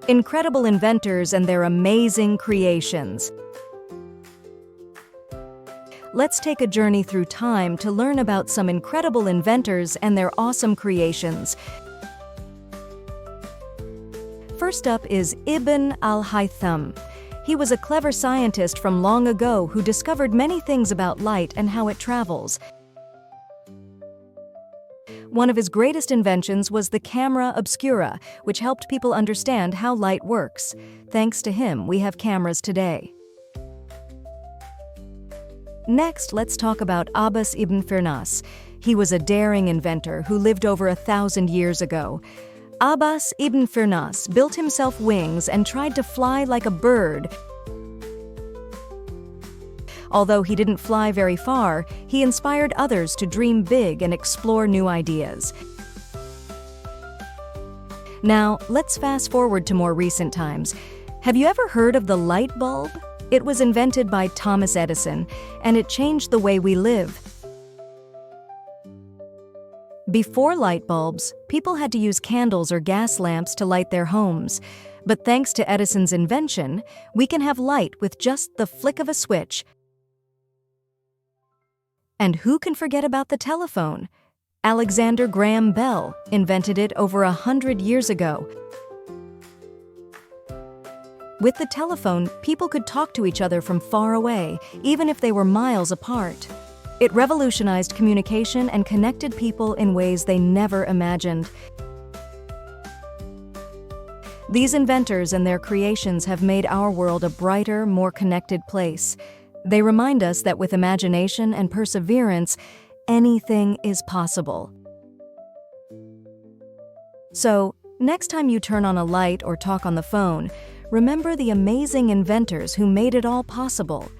Incredible inventors and their amazing creations. Let's take a journey through time to learn about some incredible inventors and their awesome creations. First up is Ibn al-Haytham. He was a clever scientist from long ago who discovered many things about light and how it travels. One of his greatest inventions was the camera obscura, which helped people understand how light works. Thanks to him, we have cameras today. Next, let's talk about Abbas ibn Firnas. He was a daring inventor who lived over 1,000 years ago. Abbas ibn Firnas built himself wings and tried to fly like a bird. Although he didn't fly very far, he inspired others to dream big and explore new ideas. Now, let's fast forward to more recent times. Have you ever heard of the light bulb? It was invented by Thomas Edison, and it changed the way we live. Before light bulbs, people had to use candles or gas lamps to light their homes. But thanks to Edison's invention, we can have light with just the flick of a switch. And who can forget about the telephone? Alexander Graham Bell invented it over 100 years ago. With the telephone, people could talk to each other from far away, even if they were miles apart. It revolutionized communication and connected people in ways they never imagined. These inventors and their creations have made our world a brighter, more connected place. They remind us that with imagination and perseverance, anything is possible. So, next time you turn on a light or talk on the phone, remember the amazing inventors who made it all possible.